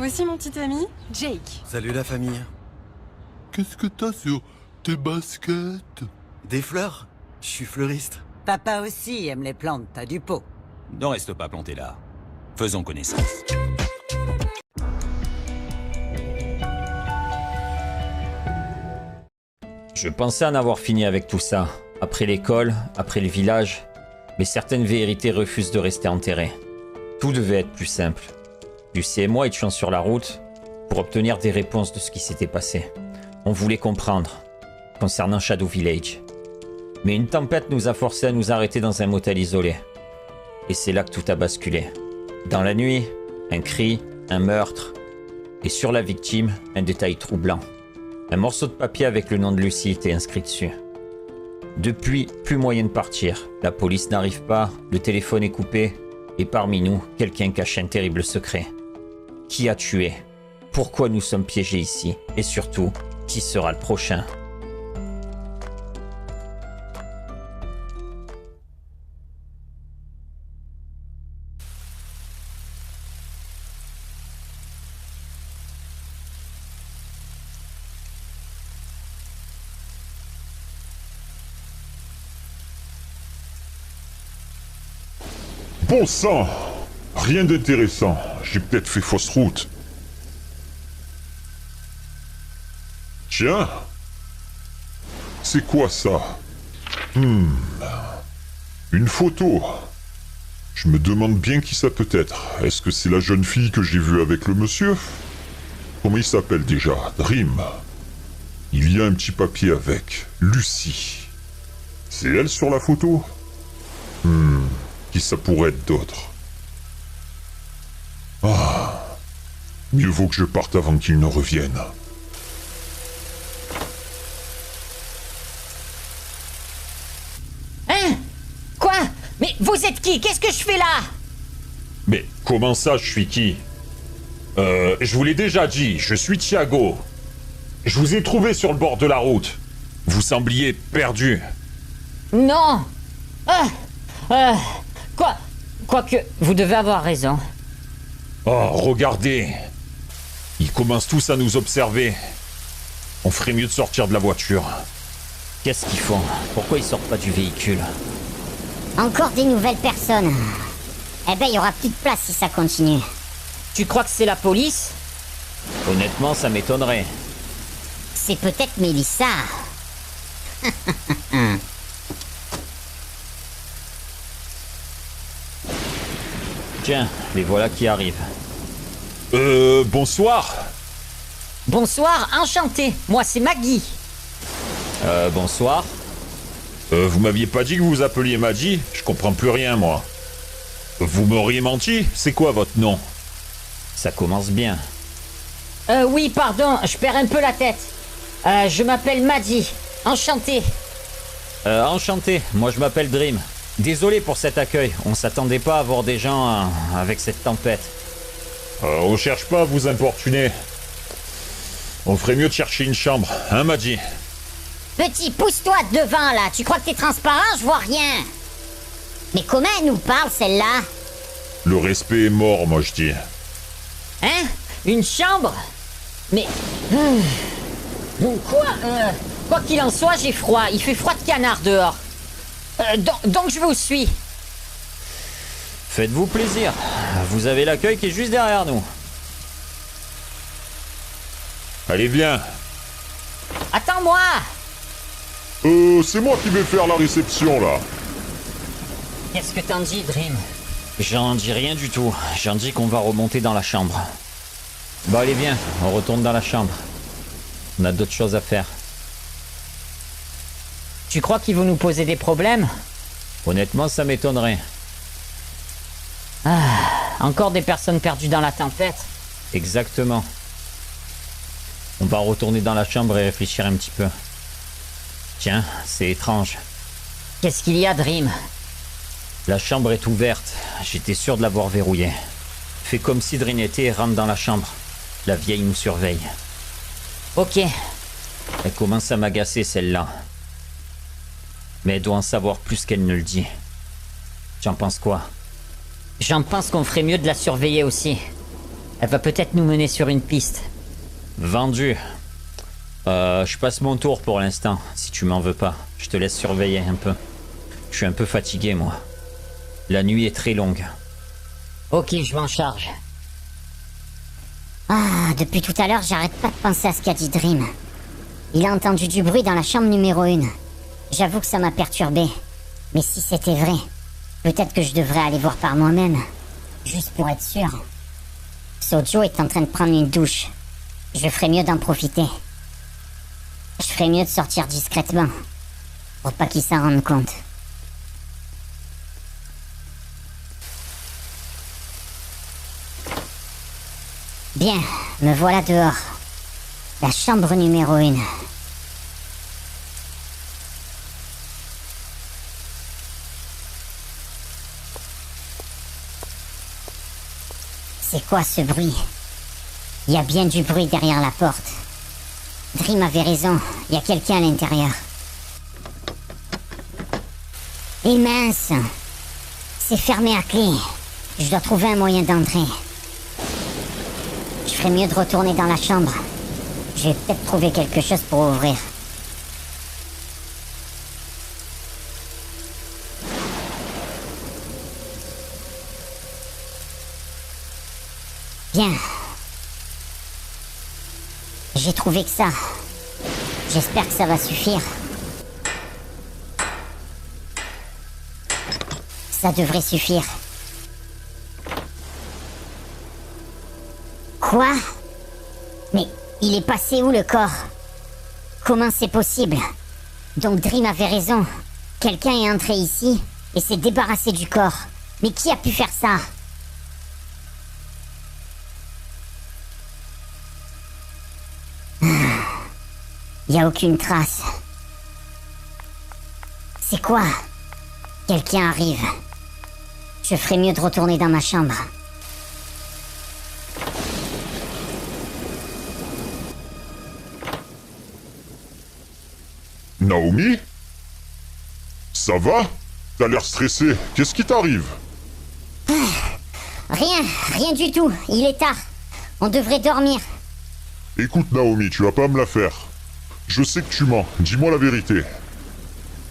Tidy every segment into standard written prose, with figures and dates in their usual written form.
Voici mon petit ami, Jake. Salut la famille. Qu'est-ce que t'as sur tes baskets? Des fleurs? Je suis fleuriste. Papa aussi aime les plantes, t'as du pot. Ne reste pas planté là. Faisons connaissance. Je pensais en avoir fini avec tout ça. Après l'école, après le village. Mais certaines vérités refusent de rester enterrées. Tout devait être plus simple. Lucie et moi étions sur la route pour obtenir des réponses de ce qui s'était passé. On voulait comprendre, concernant Shadow Village. Mais une tempête nous a forcés à nous arrêter dans un motel isolé. Et c'est là que tout a basculé. Dans la nuit, un cri, un meurtre. Et sur la victime, un détail troublant. Un morceau de papier avec le nom de Lucie était inscrit dessus. Depuis, plus moyen de partir. La police n'arrive pas, le téléphone est coupé. Et parmi nous, quelqu'un cache un terrible secret. Qui a tué? Pourquoi nous sommes piégés ici? Et surtout, qui sera le prochain? Bon sang! Rien d'intéressant. J'ai peut-être fait fausse route. Tiens! C'est quoi ça? Une photo. Je me demande bien qui ça peut être. Est-ce que c'est la jeune fille que j'ai vue avec le monsieur? Comment il s'appelle déjà? Dream. Il y a un petit papier avec. Lucie. C'est elle sur la photo? Qui ça pourrait être d'autre? Ah. Mieux vaut que je parte avant qu'il ne revienne. Hein? Quoi? Mais vous êtes qui? Qu'est-ce que je fais là? Mais comment ça, je suis qui? Je vous l'ai déjà dit, je suis Thiago. Je vous ai trouvé sur le bord de la route. Vous sembliez perdu. Non! Quoique, vous devez avoir raison. Oh, regardez. Ils commencent tous à nous observer. On ferait mieux de sortir de la voiture. Qu'est-ce qu'ils font? Pourquoi ils sortent pas du véhicule? Encore des nouvelles personnes. Eh ben, il y aura plus de place si ça continue. Tu crois que c'est la police? Honnêtement, ça m'étonnerait. C'est peut-être Mélissa. Tiens, les voilà qui arrivent. Bonsoir. Bonsoir, enchanté. Moi, c'est Maggie. Bonsoir. Vous m'aviez pas dit que vous vous appeliez Maggie? Je comprends plus rien, moi. Vous m'auriez menti? C'est quoi votre nom? Ça commence bien. Oui, pardon, je perds un peu la tête. Je m'appelle Maddie. Enchanté. Enchanté, moi je m'appelle Dream. Désolé pour cet accueil, on s'attendait pas à voir des gens avec cette tempête. On cherche pas à vous importuner. On ferait mieux de chercher une chambre, hein Maggie? Petit, pousse-toi devant, là. Tu crois que t'es transparent? Je vois rien. Mais comment elle nous parle, celle-là? Le respect est mort, moi je dis. Hein? Une chambre? Mais... Quoi? Quoi qu'il en soit, j'ai froid. Il fait froid de canard dehors. Donc je vous suis. Faites-vous plaisir, vous avez l'accueil qui est juste derrière nous. Allez, viens. Attends-moi! C'est moi qui vais faire la réception, là. Qu'est-ce que t'en dis, Dream? J'en dis rien du tout, j'en dis qu'on va remonter dans la chambre. Bon allez viens, on retourne dans la chambre. On a d'autres choses à faire. Tu crois qu'ils vont nous poser des problèmes? Honnêtement, ça m'étonnerait. Encore des personnes perdues dans la tempête. Exactement. On va retourner dans la chambre et réfléchir un petit peu. Tiens, c'est étrange. Qu'est-ce qu'il y a, Dream? La chambre est ouverte. J'étais sûr de l'avoir verrouillée. Fais comme si Dream était et rentre dans la chambre. La vieille nous surveille. Ok. Elle commence à m'agacer, celle-là. Mais elle doit en savoir plus qu'elle ne le dit. Tu en penses quoi? J'en pense qu'on ferait mieux de la surveiller aussi. Elle va peut-être nous mener sur une piste. Vendu. Je passe mon tour pour l'instant, si tu m'en veux pas. Je te laisse surveiller un peu. Je suis un peu fatigué, moi. La nuit est très longue. Ok, je m'en charge. Ah, depuis tout à l'heure, j'arrête pas de penser à ce qu'a dit Dream. Il a entendu du bruit dans la chambre numéro 1. J'avoue que ça m'a perturbé. Mais si c'était vrai, peut-être que je devrais aller voir par moi-même. Juste pour être sûr. Sojo est en train de prendre une douche. Je ferais mieux d'en profiter. Je ferais mieux de sortir discrètement. Pour pas qu'il s'en rende compte. Bien, me voilà dehors. La chambre numéro 1. C'est quoi ce bruit? Il y a bien du bruit derrière la porte. Dream avait raison, il y a quelqu'un à l'intérieur. Et mince! C'est fermé à clé. Je dois trouver un moyen d'entrer. Je ferais mieux de retourner dans la chambre. Je vais peut-être trouver quelque chose pour ouvrir. Bien. J'ai trouvé que ça. J'espère que ça va suffire. Ça devrait suffire. Quoi? Mais il est passé où le corps? Comment c'est possible? Donc Dream avait raison. Quelqu'un est entré ici et s'est débarrassé du corps. Mais qui a pu faire ça? Il n'y a aucune trace. C'est quoi? Quelqu'un arrive. Je ferais mieux de retourner dans ma chambre. Naomi? Ça va? T'as l'air stressé. Qu'est-ce qui t'arrive? Rien du tout. Il est tard. On devrait dormir. Écoute Naomi, tu vas pas me la faire. Je sais que tu mens. Dis-moi la vérité.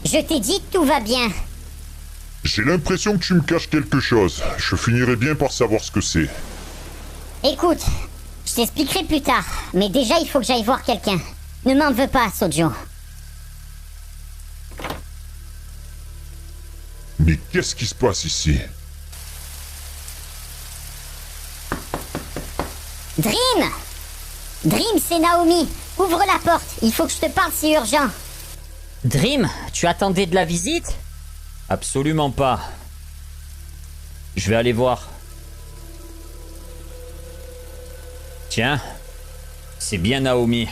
Je t'ai dit que tout va bien. J'ai l'impression que tu me caches quelque chose. Je finirai bien par savoir ce que c'est. Écoute, je t'expliquerai plus tard. Mais déjà, il faut que j'aille voir quelqu'un. Ne m'en veux pas, Sojo. Mais qu'est-ce qui se passe ici? Dream! Dream, c'est Naomi. Ouvre la porte. Il faut que je te parle, c'est urgent. Dream, tu attendais de la visite? Absolument pas. Je vais aller voir. Tiens, c'est bien Naomi.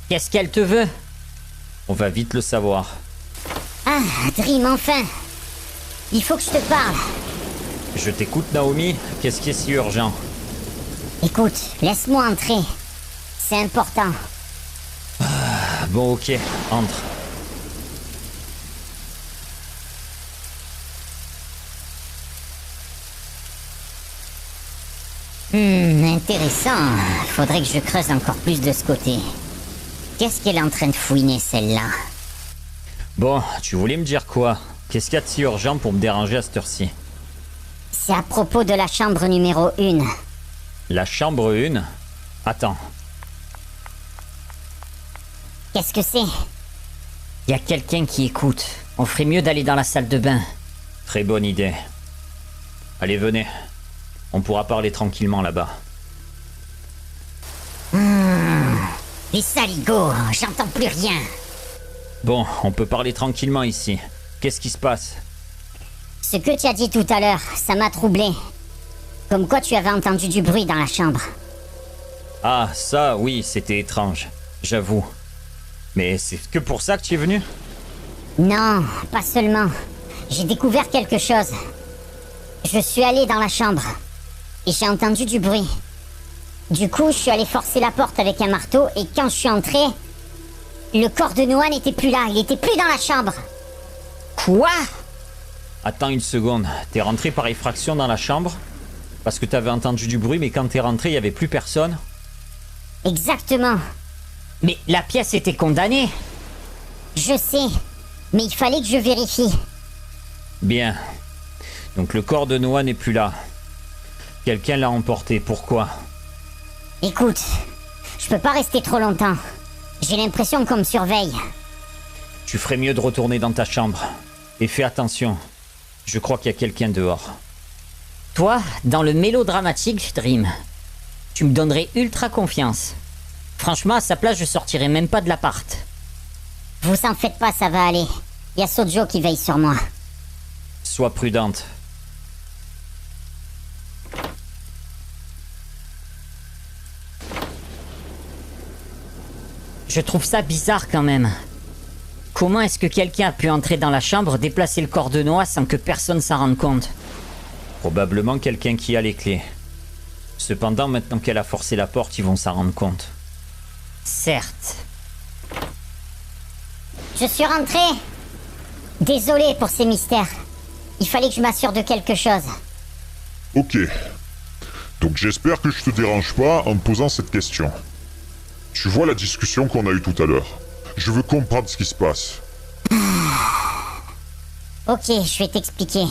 Qu'est-ce qu'elle te veut? On va vite le savoir. Ah, Dream, enfin. Il faut que je te parle. Je t'écoute Naomi, qu'est-ce qui est si urgent? Écoute, laisse-moi entrer. C'est important. Ah, bon ok, entre. Intéressant. Faudrait que je creuse encore plus de ce côté. Qu'est-ce qu'elle est en train de fouiner, celle-là? Bon, tu voulais me dire quoi? Qu'est-ce qu'il y a de si urgent pour me déranger à cette heure-ci? C'est à propos de la chambre numéro 1. La chambre 1? Attends. Qu'est-ce que c'est? Il y a quelqu'un qui écoute. On ferait mieux d'aller dans la salle de bain. Très bonne idée. Allez, venez. On pourra parler tranquillement là-bas. Les saligots, j'entends plus rien. Bon, on peut parler tranquillement ici. Qu'est-ce qui se passe? Ce que tu as dit tout à l'heure, ça m'a troublé. Comme quoi tu avais entendu du bruit dans la chambre. Ah, ça, oui, c'était étrange. J'avoue. Mais c'est que pour ça que tu es venu? Non, pas seulement. J'ai découvert quelque chose. Je suis allé dans la chambre. Et j'ai entendu du bruit. Du coup, je suis allé forcer la porte avec un marteau. Et quand je suis entré, le corps de Noah n'était plus là. Il était plus dans la chambre. Quoi? Attends une seconde. T'es rentré par effraction dans la chambre? Parce que t'avais entendu du bruit, mais quand t'es rentré, il y avait plus personne. Exactement. Mais la pièce était condamnée. Je sais. Mais il fallait que je vérifie. Bien. Donc le corps de Noah n'est plus là. Quelqu'un l'a emporté, pourquoi? Écoute, je peux pas rester trop longtemps. J'ai l'impression qu'on me surveille. Tu ferais mieux de retourner dans ta chambre. Et fais attention. Je crois qu'il y a quelqu'un dehors. Toi, dans le mélodramatique, Dream, tu me donnerais ultra confiance. Franchement, à sa place, je sortirais même pas de l'appart. Vous en faites pas, ça va aller. Y a Sojo qui veille sur moi. Sois prudente. Je trouve ça bizarre quand même. Comment est-ce que quelqu'un a pu entrer dans la chambre, déplacer le corps de Noah sans que personne s'en rende compte? Probablement quelqu'un qui a les clés. Cependant, maintenant qu'elle a forcé la porte, ils vont s'en rendre compte. Certes. Je suis rentré. Désolé pour ces mystères. Il fallait que je m'assure de quelque chose. Ok. Donc j'espère que je te dérange pas en me posant cette question. Tu vois la discussion qu'on a eue tout à l'heure. Je veux comprendre ce qui se passe. Ok, je vais t'expliquer.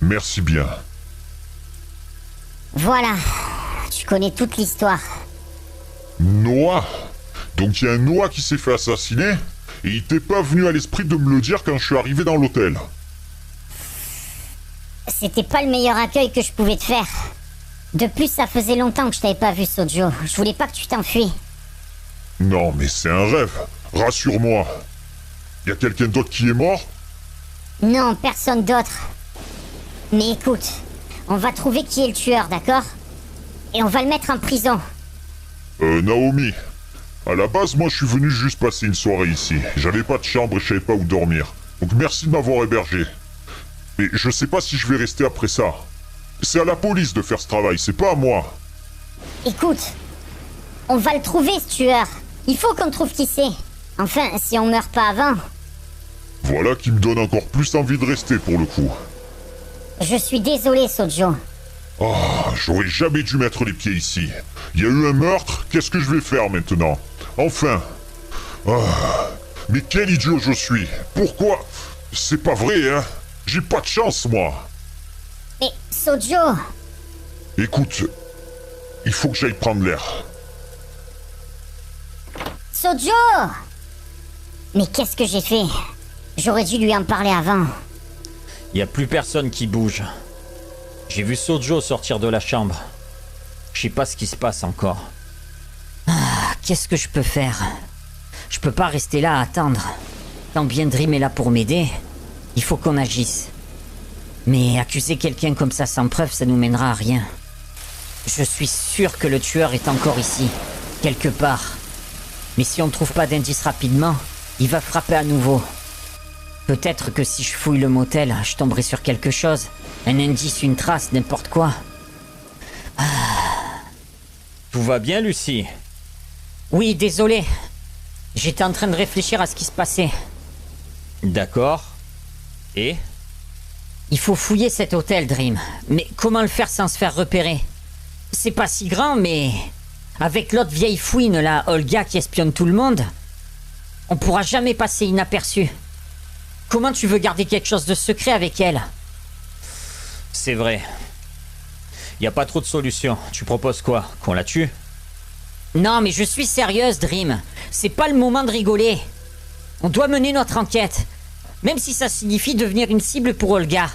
Merci bien. Voilà. Tu connais toute l'histoire. Noah. Donc il y a un Noah qui s'est fait assassiner et il t'est pas venu à l'esprit de me le dire quand je suis arrivé dans l'hôtel. C'était pas le meilleur accueil que je pouvais te faire. De plus, ça faisait longtemps que je t'avais pas vu, Sojo. Je voulais pas que tu t'enfuis. Non, mais c'est un rêve. Rassure-moi. Y a quelqu'un d'autre qui est mort? Non, personne d'autre. Mais écoute, on va trouver qui est le tueur, d'accord? Et on va le mettre en prison. Naomi. À la base, moi je suis venu juste passer une soirée ici. J'avais pas de chambre et je savais pas où dormir. Donc merci de m'avoir hébergé. Mais je sais pas si je vais rester après ça. C'est à la police de faire ce travail, c'est pas à moi. Écoute, on va le trouver, ce tueur. Il faut qu'on trouve qui c'est. Enfin, si on meurt pas avant. Voilà qui me donne encore plus envie de rester pour le coup. Je suis désolé, Sojo. Oh, j'aurais jamais dû mettre les pieds ici. Il y a eu un meurtre, qu'est-ce que je vais faire maintenant? Enfin. Mais quel idiot je suis. Pourquoi? C'est pas vrai, hein. J'ai pas de chance, moi. Mais, Sojo. Écoute, il faut que j'aille prendre l'air. Sojo! Mais qu'est-ce que j'ai fait? J'aurais dû lui en parler avant. Il n'y a plus personne qui bouge. J'ai vu Sojo sortir de la chambre. Je sais pas ce qui se passe encore. Qu'est-ce que je peux faire? Je peux pas rester là à attendre. Tant bien Dream est là pour m'aider, il faut qu'on agisse. Mais accuser quelqu'un comme ça sans preuve, ça nous mènera à rien. Je suis sûr que le tueur est encore ici, quelque part. Mais si on ne trouve pas d'indice rapidement, il va frapper à nouveau. Peut-être que si je fouille le motel, je tomberai sur quelque chose. Un indice, une trace, n'importe quoi. Tout va bien, Lucie? Oui, désolé. J'étais en train de réfléchir à ce qui se passait. D'accord. Et? Il faut fouiller cet hôtel, Dream. Mais comment le faire sans se faire repérer? C'est pas si grand, mais... avec l'autre vieille fouine, là, Olga, qui espionne tout le monde, on pourra jamais passer inaperçu. Comment tu veux garder quelque chose de secret avec elle? C'est vrai. Y a pas trop de solutions. Tu proposes quoi? Qu'on la tue? Non, mais je suis sérieuse, Dream. C'est pas le moment de rigoler. On doit mener notre enquête. Même si ça signifie devenir une cible pour Olga.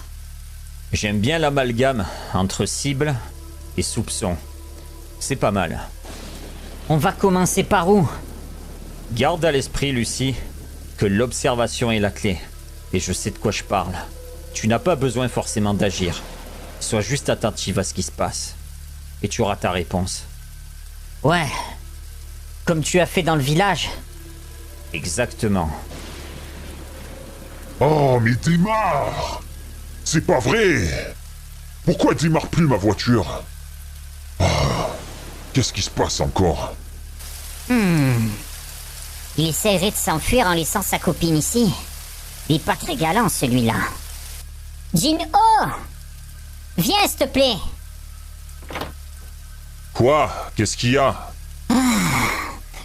J'aime bien l'amalgame entre cible et soupçon. C'est pas mal. On va commencer par où? Garde à l'esprit, Lucie, que l'observation est la clé. Et je sais de quoi je parle. Tu n'as pas besoin forcément d'agir. Sois juste attentive à ce qui se passe. Et tu auras ta réponse. Ouais. Comme tu as fait dans le village. Exactement. Oh, mais démarre! C'est pas vrai! Pourquoi démarre plus ma voiture? Oh, qu'est-ce qui se passe encore? Il essaierait de s'enfuir en laissant sa copine ici. Il est pas très galant, celui-là. Jin-Oh! Viens, s'il te plaît! Quoi? Qu'est-ce qu'il y a?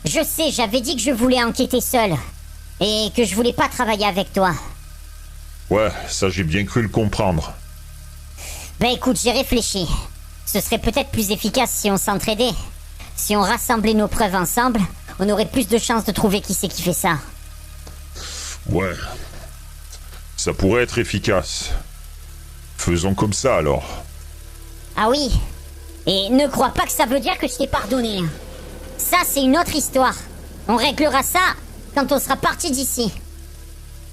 Je sais, j'avais dit que je voulais enquêter seul. Et que je voulais pas travailler avec toi. Ouais, ça j'ai bien cru le comprendre. Ben écoute, j'ai réfléchi. Ce serait peut-être plus efficace si on s'entraidait. Si on rassemblait nos preuves ensemble, on aurait plus de chances de trouver qui c'est qui fait ça. Ouais. Ça pourrait être efficace. Faisons comme ça alors. Ah oui. Et ne crois pas que ça veut dire que je t'ai pardonné. Ça, c'est une autre histoire. On réglera ça quand on sera parti d'ici.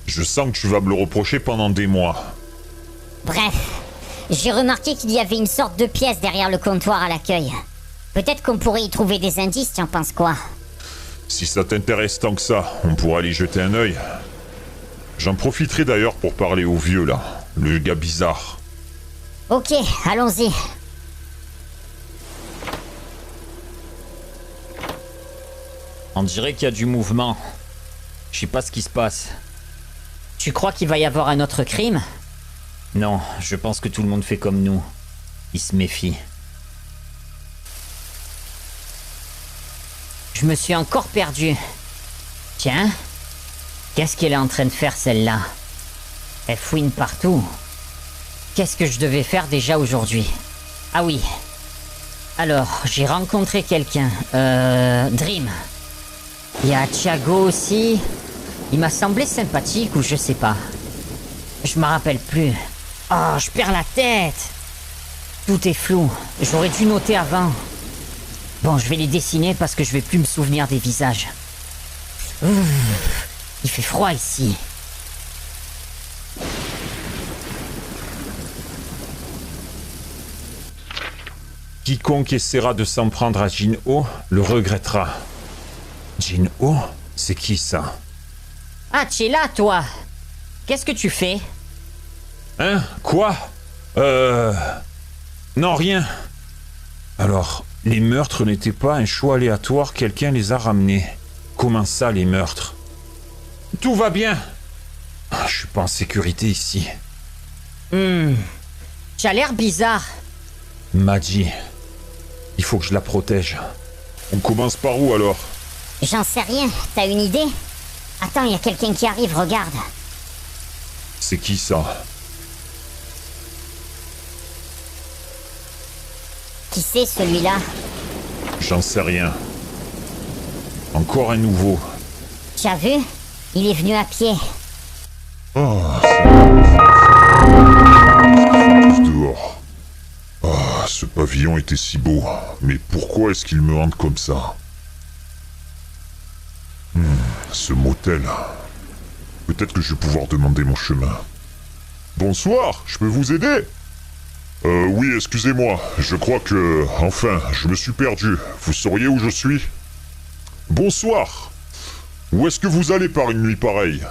Je sens que tu vas me le reprocher pendant des mois. Bref, j'ai remarqué qu'il y avait une sorte de pièce derrière le comptoir à l'accueil. Peut-être qu'on pourrait y trouver des indices, tu en penses quoi? Si ça t'intéresse tant que ça, on pourra aller jeter un œil. J'en profiterai d'ailleurs pour parler au vieux là, le gars bizarre. Ok, allons-y. On dirait qu'il y a du mouvement. Je sais pas ce qui se passe. Tu crois qu'il va y avoir un autre crime? Non, je pense que tout le monde fait comme nous. Il se méfie. Je me suis encore perdu. Tiens, qu'est-ce qu'elle est en train de faire celle-là? Elle fouine partout. Qu'est-ce que je devais faire déjà aujourd'hui? Ah oui. Alors, j'ai rencontré quelqu'un. Dream. Il y a Thiago aussi. Il m'a semblé sympathique ou je sais pas. Je me rappelle plus. Oh, je perds la tête. Tout est flou. J'aurais dû noter avant. Bon, je vais les dessiner parce que je vais plus me souvenir des visages. Il fait froid ici. Quiconque essaiera de s'en prendre à Jin-Ho le regrettera. Jin-Ho? C'est qui ça? Ah, tu es là, toi. Qu'est-ce que tu fais? Hein? Quoi? Non, rien. Alors, les meurtres n'étaient pas un choix aléatoire, quelqu'un les a ramenés. Comment ça, les meurtres? Tout va bien. Je suis pas en sécurité ici. Tu as l'air bizarre. Madji, il faut que je la protège. On commence par où alors? J'en sais rien, t'as une idée? Attends, il y a quelqu'un qui arrive, regarde. C'est qui ça? Qui c'est celui-là? J'en sais rien. Encore un nouveau. Tu as vu? Il est venu à pied. Oh, c'est dehors. Ah, ce pavillon était si beau. Mais pourquoi est-ce qu'il me hante comme ça? Ce motel. Peut-être que je vais pouvoir demander mon chemin. Bonsoir, je peux vous aider? Oui, excusez-moi. Je crois que... Enfin, je me suis perdu. Vous sauriez où je suis? Bonsoir. Où est-ce que vous allez par une nuit pareille?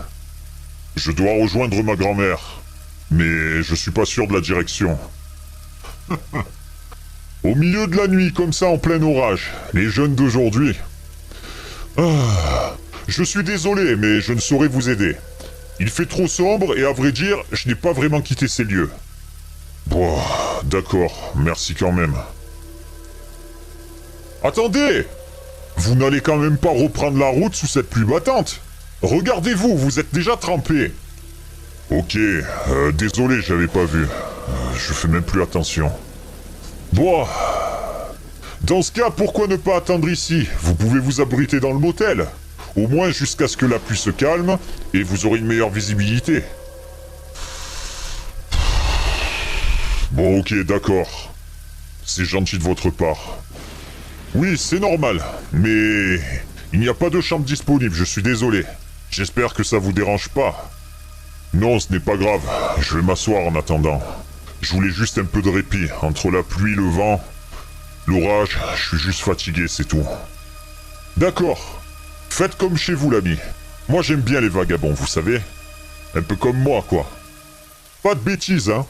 Je dois rejoindre ma grand-mère. Mais je suis pas sûr de la direction. Au milieu de la nuit, comme ça, en plein orage. Les jeunes d'aujourd'hui. Ah, je suis désolé, mais je ne saurais vous aider. Il fait trop sombre et à vrai dire, je n'ai pas vraiment quitté ces lieux. Bon, d'accord, merci quand même. Attendez! Vous n'allez quand même pas reprendre la route sous cette pluie battante. Regardez-vous, vous êtes déjà trempé. Ok, désolé, j'avais pas vu. Je fais même plus attention. Bon, dans ce cas, pourquoi ne pas attendre ici? Vous pouvez vous abriter dans le motel. Au moins jusqu'à ce que la pluie se calme et vous aurez une meilleure visibilité. Bon, ok, d'accord. C'est gentil de votre part. Oui, c'est normal, mais il n'y a pas de chambre disponible, je suis désolé. J'espère que ça vous dérange pas. Non, ce n'est pas grave, je vais m'asseoir en attendant. Je voulais juste un peu de répit, entre la pluie, le vent, l'orage, je suis juste fatigué, c'est tout. D'accord. Faites comme chez vous, l'ami. Moi, j'aime bien les vagabonds, vous savez. Un peu comme moi, quoi. Pas de bêtises, hein.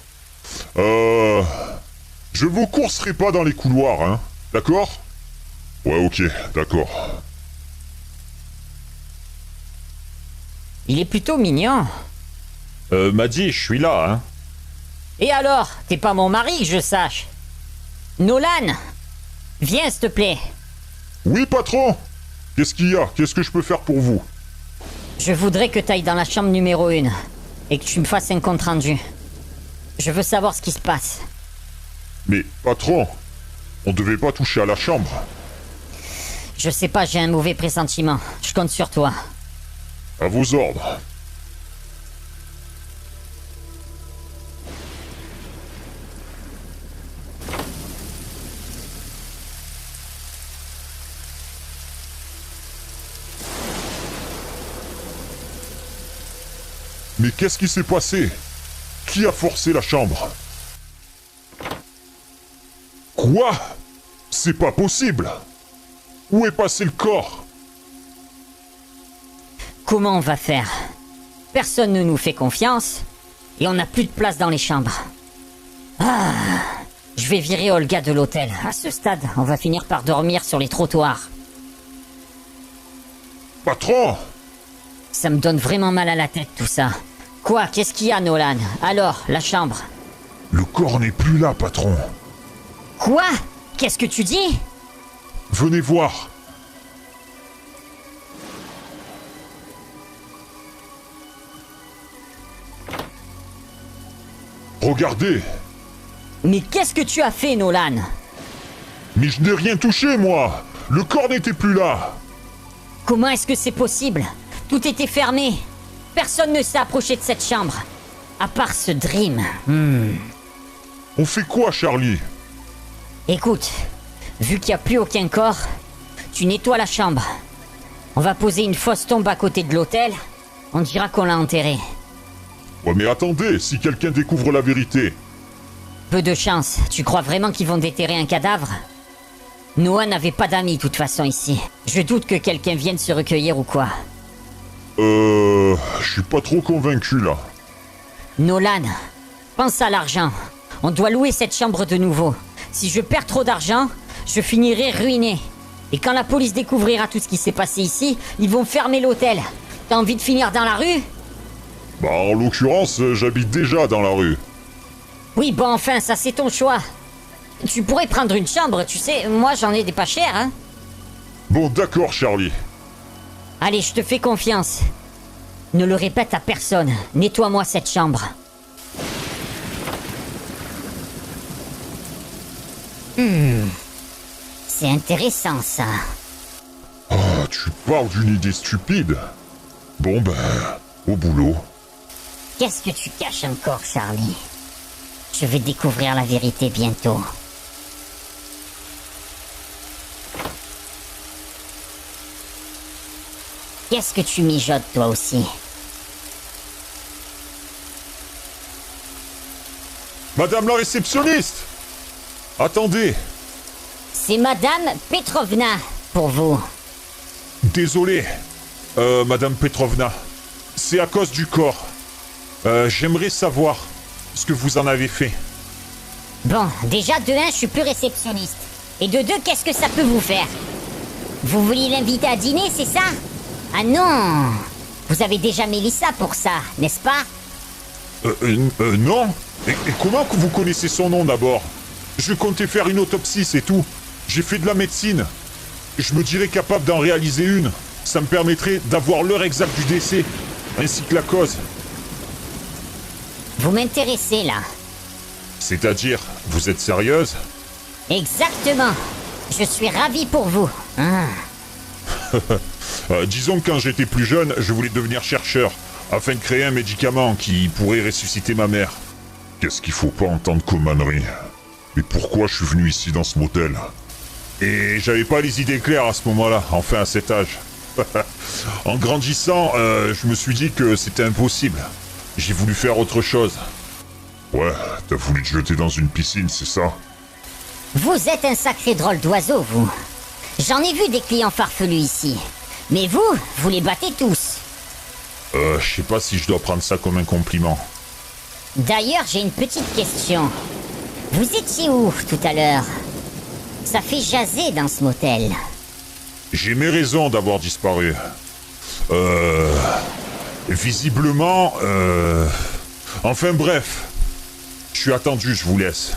Je vous courserai pas dans les couloirs, hein. D'accord? Ouais, ok, d'accord. Il est plutôt mignon. Madji, je suis là, hein. Et alors, t'es pas mon mari, que je sache. Nolan, Viens, s'il te plaît. Oui, patron. Qu'est-ce qu'il y a? Qu'est-ce que je peux faire pour vous? Je voudrais que tu ailles dans la chambre numéro 1 et que tu me fasses un compte rendu. Je veux savoir ce qui se passe. Mais, patron, on devait pas toucher à la chambre. Je sais pas, j'ai un mauvais pressentiment. Je compte sur toi. À vos ordres. Mais qu'est-ce qui s'est passé? Qui a forcé la chambre? Quoi? C'est pas possible! Où est passé le corps? Comment on va faire? Personne ne nous fait confiance et on n'a plus de place dans les chambres. Ah, je vais virer Olga de l'hôtel. À ce stade, on va finir par dormir sur les trottoirs. Patron! Ça me donne vraiment mal à la tête tout ça. Quoi? Qu'est-ce qu'il y a, Nolan? Alors, la chambre? Le corps n'est plus là, patron. Quoi? Qu'est-ce que tu dis? Venez voir. Regardez. Mais qu'est-ce que tu as fait, Nolan? Mais je n'ai rien touché, moi. Le corps n'était plus là. Comment est-ce que c'est possible? Tout était fermé. Personne ne s'est approché de cette chambre. À part ce Dream. On fait quoi, Charlie? Écoute, vu qu'il n'y a plus aucun corps, tu nettoies la chambre. On va poser une fausse tombe à côté de l'hôtel. On dira qu'on l'a enterré. Ouais, mais attendez, si quelqu'un découvre la vérité. Peu de chance. Tu crois vraiment qu'ils vont déterrer un cadavre? Noah n'avait pas d'amis, de toute façon, ici. Je doute que quelqu'un vienne se recueillir ou quoi. Je suis pas trop convaincu, là. Nolan, pense à l'argent. On doit louer cette chambre de nouveau. Si je perds trop d'argent, je finirai ruiné. Et quand la police découvrira tout ce qui s'est passé ici, ils vont fermer l'hôtel. T'as envie de finir dans la rue? Bah, en l'occurrence, j'habite déjà dans la rue. Oui, bon, enfin, ça c'est ton choix. Tu pourrais prendre une chambre, tu sais, moi j'en ai des pas chers, hein. Bon, d'accord, Charlie. Allez, je te fais confiance. Ne le répète à personne. Nettoie-moi cette chambre. C'est intéressant, ça. Ah, tu parles d'une idée stupide. Bon, ben, au boulot. Qu'est-ce que tu caches encore, Charlie? Je vais découvrir la vérité bientôt. Qu'est-ce que tu mijotes, toi aussi? Madame la réceptionniste! Attendez! C'est Madame Petrovna, pour vous. Désolé, Madame Petrovna. C'est à cause du corps. J'aimerais savoir ce que vous en avez fait. Bon, déjà de 1, je suis plus réceptionniste. Et de 2, qu'est-ce que ça peut vous faire? Vous vouliez l'inviter à dîner, c'est ça? Ah non! Vous avez déjà Mélissa pour ça, n'est-ce pas? Non? Et comment que vous connaissez son nom d'abord? Je comptais faire une autopsie, c'est tout. J'ai fait de la médecine. Je me dirais capable d'en réaliser une. Ça me permettrait d'avoir l'heure exacte du décès, ainsi que la cause. Vous m'intéressez, là. C'est-à-dire, vous êtes sérieuse? Exactement. Je suis ravi pour vous. Ah. Disons que quand j'étais plus jeune, je voulais devenir chercheur, afin de créer un médicament qui pourrait ressusciter ma mère. Qu'est-ce qu'il faut pas entendre comme mannerie? Mais pourquoi je suis venu ici dans ce motel? Et j'avais pas les idées claires à ce moment-là, enfin à cet âge. En grandissant, je me suis dit que c'était impossible. J'ai voulu faire autre chose. Ouais, t'as voulu te jeter dans une piscine, c'est ça? Vous êtes un sacré drôle d'oiseau, vous. J'en ai vu des clients farfelus ici. Mais vous les battez tous. Je sais pas si je dois prendre ça comme un compliment. D'ailleurs, j'ai une petite question. Vous étiez où tout à l'heure? Ça fait jaser dans ce motel. J'ai mes raisons d'avoir disparu. Visiblement, enfin bref. Je suis attendu, je vous laisse.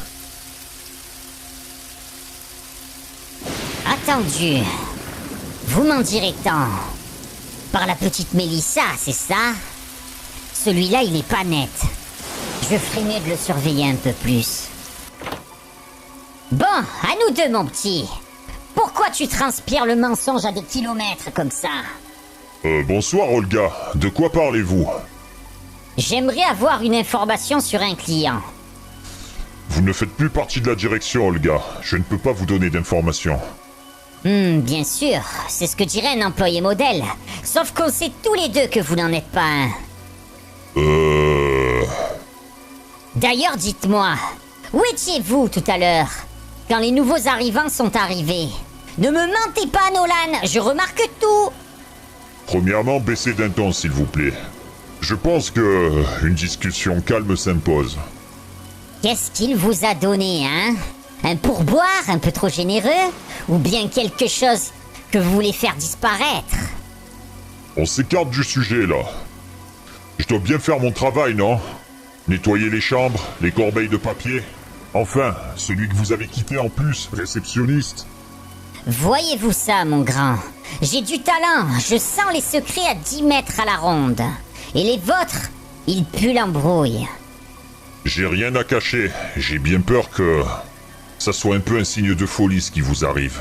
Attendu. Vous m'en direz tant. Par la petite Mélissa, c'est ça? Celui-là, il est pas net. Je ferais mieux de le surveiller un peu plus. Bon, à nous deux, mon petit. Pourquoi tu transpires le mensonge à des kilomètres comme ça? Bonsoir Olga, de quoi parlez-vous? J'aimerais avoir une information sur un client. Vous ne faites plus partie de la direction Olga, je ne peux pas vous donner d'informations. Bien sûr, c'est ce que dirait un employé modèle. Sauf qu'on sait tous les deux que vous n'en êtes pas un. D'ailleurs, dites-moi, où étiez-vous tout à l'heure, quand les nouveaux arrivants sont arrivés? Ne me mentez pas, Nolan, je remarque tout. Premièrement, baissez d'un ton s'il vous plaît. Je pense que une discussion calme s'impose. Qu'est-ce qu'il vous a donné, hein? Un pourboire un peu trop généreux? Ou bien quelque chose que vous voulez faire disparaître? On s'écarte du sujet là. Je dois bien faire mon travail, non? Nettoyer les chambres, les corbeilles de papier. Enfin, celui que vous avez quitté en plus, réceptionniste. Voyez-vous ça, mon grand? J'ai du talent, je sens les secrets à 10 mètres à la ronde. Et les vôtres, ils puent l'embrouille. J'ai rien à cacher, j'ai bien peur que ça soit un peu un signe de folie ce qui vous arrive.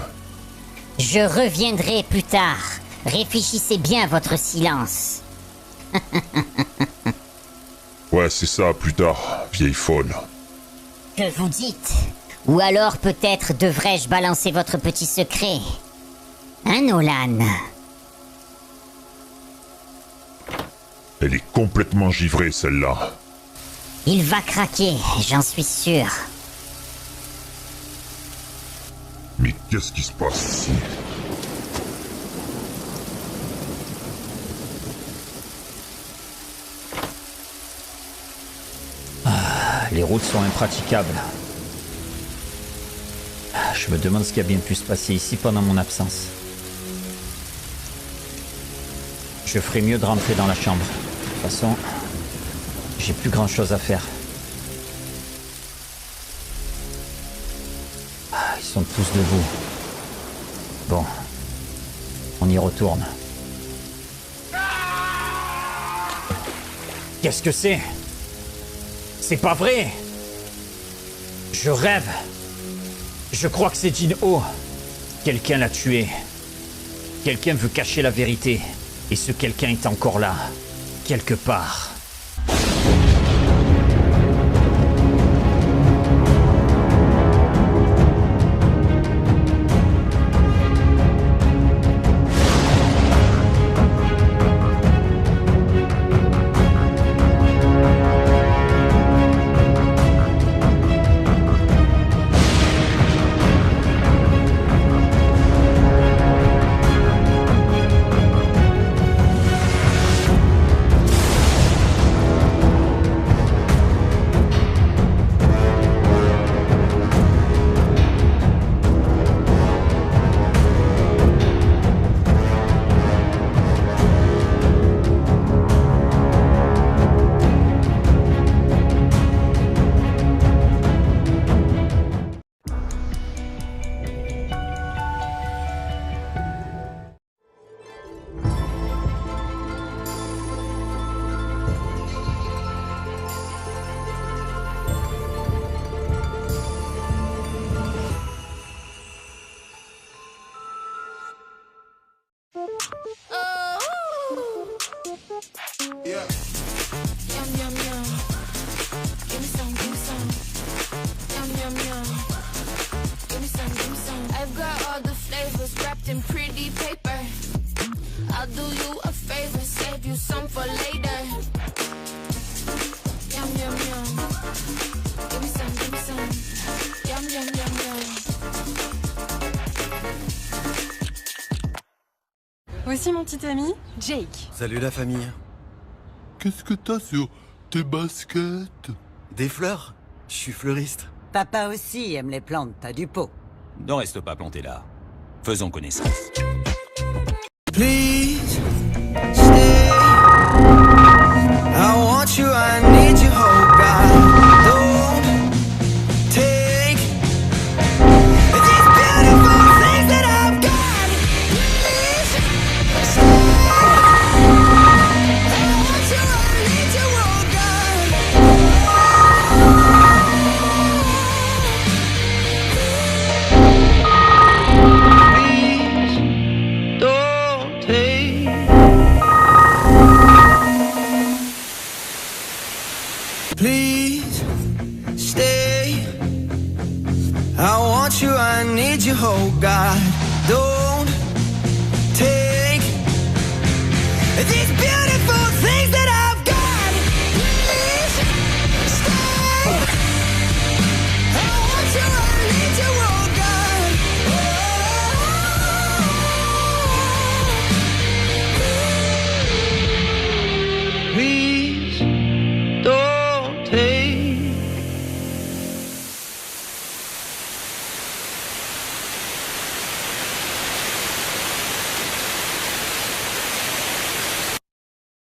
Je reviendrai plus tard. Réfléchissez bien à votre silence. Ouais, c'est ça, plus tard, vieille folle. Que vous dites? Ou alors peut-être devrais-je balancer votre petit secret? Hein, Nolan? Elle est complètement givrée, celle-là. Il va craquer, j'en suis sûr. Mais qu'est-ce qui se passe ici? Les routes sont impraticables. Je me demande ce qui a bien pu se passer ici pendant mon absence. Je ferais mieux de rentrer dans la chambre. De toute façon, j'ai plus grand chose à faire. Ils sont tous debout. Bon, on y retourne. Qu'est-ce que c'est? C'est pas vrai! Je rêve! Je crois que c'est Jin-Ho. Quelqu'un l'a tué. Quelqu'un veut cacher la vérité. Et ce quelqu'un est encore là. Quelque part. Voici mon petit ami, Jake. Salut la famille. Qu'est-ce que t'as sur tes baskets? Des fleurs? Je suis fleuriste. Papa aussi aime les plantes, t'as du pot. Ne reste pas planté là. Faisons connaissance. Please stay. I want you, I need you, oh God. Don't take these beautiful things that I've oh God, don't take these beautiful things that I've got. Please stay. I want you, I need you, oh God. We